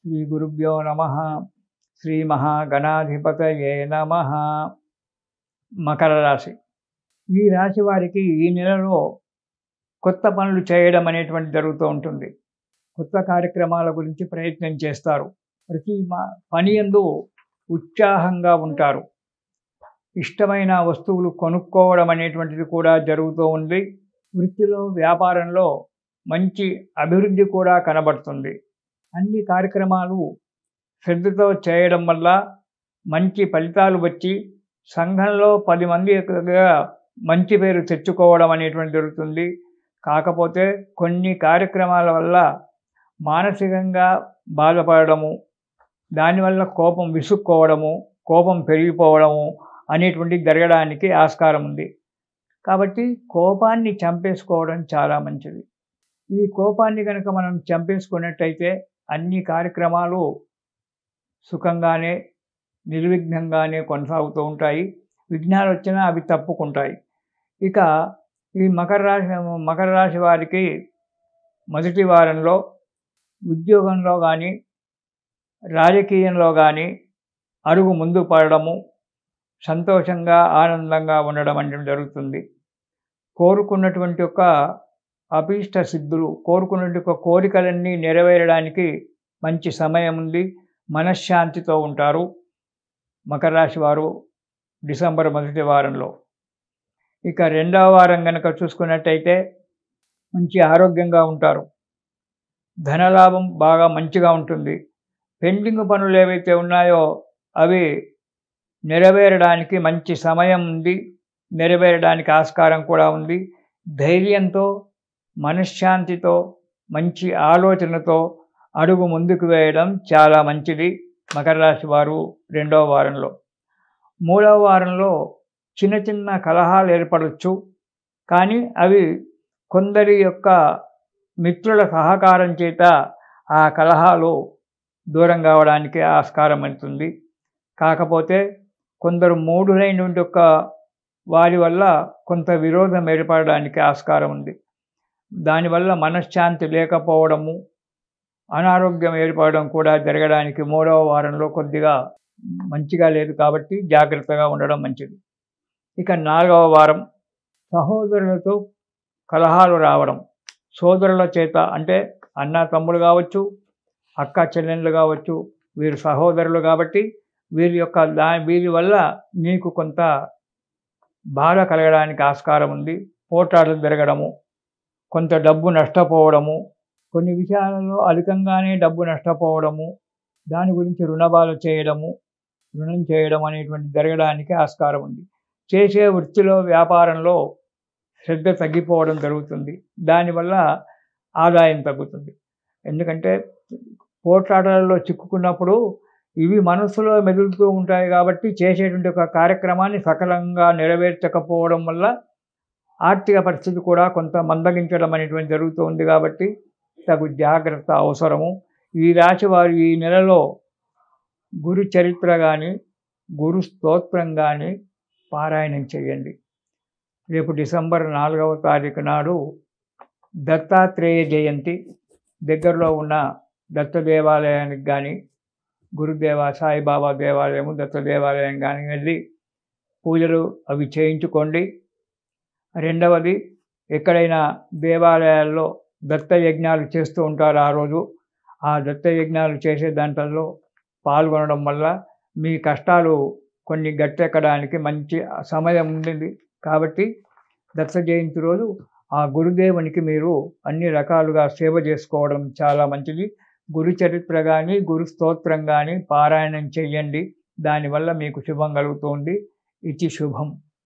శ్రీ గురుభ్యో నమః. శ్రీ మహాగణాధిపతయే నమః. మకర రాశి. ఈ రాశి వారికి ఈ నెలలో కొత్త పనులు చేయడం అనేటువంటి జరుగుతూ ఉంటుంది. కొత్త కార్యక్రమాల గురించి ప్రయత్నం చేస్తారు. ప్రతి పని యందు ఉత్సాహంగా ఉంటారు. ఇష్టమైన వస్తువులు కొనుక్కోవడం అనేటువంటిది కూడా జరుగుతూ ఉంది. వృత్తిలో వ్యాపారంలో మంచి అభివృద్ధి కూడా కనబడుతుంది. అన్ని కార్యక్రమాలు శ్రద్ధతో చేయడం వల్ల మంచి ఫలితాలు వచ్చి సంఘంలో 10 మంది మంచి పేరు తెచ్చుకోవడం అనేటువంటి జరుగుతుంది. కాకపోతే కొన్ని కార్యక్రమాల వల్ల మానసికంగా బాధపడము, దానివల్ల కోపం విసుక్కోవడము, కోపం పెరిగిపోవడము అనేటువంటిది జరగడానికి ఆస్కారం ఉంది. కాబట్టి కోపాన్ని చంపేసుకోవడం చాలా మంచిది. ఈ కోపాన్ని కనుక మనం చంపేసుకున్నట్టయితే అన్ని కార్యక్రమాలు సుఖంగానే నిర్విఘ్నంగానే కొనసాగుతూ ఉంటాయి. విఘ్నాలు వచ్చినా అవి తప్పుకుంటాయి. ఇక ఈ మకర రాశి వారికి మొదటి వారంలో ఉద్యోగంలో కానీ రాజకీయంలో కానీ అడుగు ముందు పడడము, సంతోషంగా ఆనందంగా ఉండడం అనేది జరుగుతుంది. కోరుకున్నటువంటి ఒక అభీష్ట సిద్ధులు, కోరుకున్నటువంటి కోరికలన్నీ నెరవేరడానికి మంచి సమయం ఉంది. మనశ్శాంతితో ఉంటారు మకర రాశి వారు డిసెంబర్ మొదటి వారంలో. ఇక రెండవ వారం కనుక చూసుకున్నట్టయితే మంచి ఆరోగ్యంగా ఉంటారు. ధనలాభం బాగా మంచిగా ఉంటుంది. పెండింగ్ పనులు ఏవైతే ఉన్నాయో అవి నెరవేరడానికి మంచి సమయం ఉంది. నెరవేరడానికి ఆస్కారం కూడా ఉంది. ధైర్యంతో, మనశ్శాంతితో, మంచి ఆలోచనతో అడుగు ముందుకు వేయడం చాలా మంచిది మకర రాశి వారు రెండవ వారంలో. మూడవ వారంలో చిన్న చిన్న కలహాలు ఏర్పడవచ్చు. కానీ అవి కొందరి యొక్క మిత్రుల సహకారం చేత ఆ కలహాలు దూరం కావడానికి ఆస్కారం అవుతుంది. కాకపోతే కొందరు మూఢులైనటువంటి వారి వల్ల కొంత విరోధం ఏర్పడడానికి ఆస్కారం ఉంది. దానివల్ల మనశ్శాంతి లేకపోవడము, అనారోగ్యం ఏర్పడడం కూడా జరగడానికి మూడవ వారంలో కొద్దిగా మంచిగా లేదు. కాబట్టి జాగ్రత్తగా ఉండడం మంచిది. ఇక నాలుగవ వారం సహోదరులతో కలహాలు రావడం, సోదరుల చేత అంటే అన్న తమ్ముడు కావచ్చు, అక్క చెల్లెళ్ళు కావచ్చు, వీరు సహోదరులు కాబట్టి వీరి వల్ల నీకు కొంత బాధ కలగడానికి ఆస్కారం ఉంది. పోట్లాటలు జరగడము, కొంత డబ్బు నష్టపోవడము, కొన్ని విషయాలలో అధికంగానే డబ్బు నష్టపోవడము, దాని గురించి రుణం చేయడం అనేటువంటి జరగడానికి ఆస్కారం ఉంది. చేసే వృత్తిలో వ్యాపారంలో శ్రద్ధ తగ్గిపోవడం జరుగుతుంది. దానివల్ల ఆదాయం తగ్గుతుంది. ఎందుకంటే పోట్లాటలలో చిక్కుకున్నప్పుడు ఇవి మనసులో మెదులుతూ ఉంటాయి. కాబట్టి చేసేటువంటి ఒక కార్యక్రమాన్ని సకలంగా నెరవేర్చకపోవడం వల్ల ఆర్థిక పరిస్థితి కూడా కొంత మందగించడం అనేటువంటి జరుగుతూ ఉంది. కాబట్టి తగు జాగ్రత్త అవసరము. ఈ రాశి వారు ఈ నెలలో గురు చరిత్ర కానీ, గురు స్తోత్రం కానీ పారాయణం చేయండి. రేపు డిసెంబర్ 4వ తారీఖు నాడు దత్తాత్రేయ జయంతి. దగ్గరలో ఉన్న దత్త దేవాలయానికి కానీ, సాయిబాబా దేవాలయము, దత్త దేవాలయం కానీ వెళ్ళి పూజలు అవి చేయించుకోండి. రెండవది, ఎక్కడైనా దేవాలయాల్లో దత్త యజ్ఞాలు చేస్తూ ఉంటారు. ఆ రోజు ఆ దత్త యజ్ఞాలు చేసే దాంట్లో పాల్గొనడం వల్ల మీ కష్టాలు కొన్ని గట్టెక్కడానికి మంచి సమయం ఉంది. కాబట్టి దత్త జయంతి రోజు ఆ గురుదేవునికి మీరు అన్ని రకాలుగా సేవ చేసుకోవడం చాలా మంచిది. గురు చరిత్ర కానీ, గురు స్తోత్రం కానీ పారాయణం చెయ్యండి. దానివల్ల మీకు శుభం కలుగుతుంది. ఇది శుభం.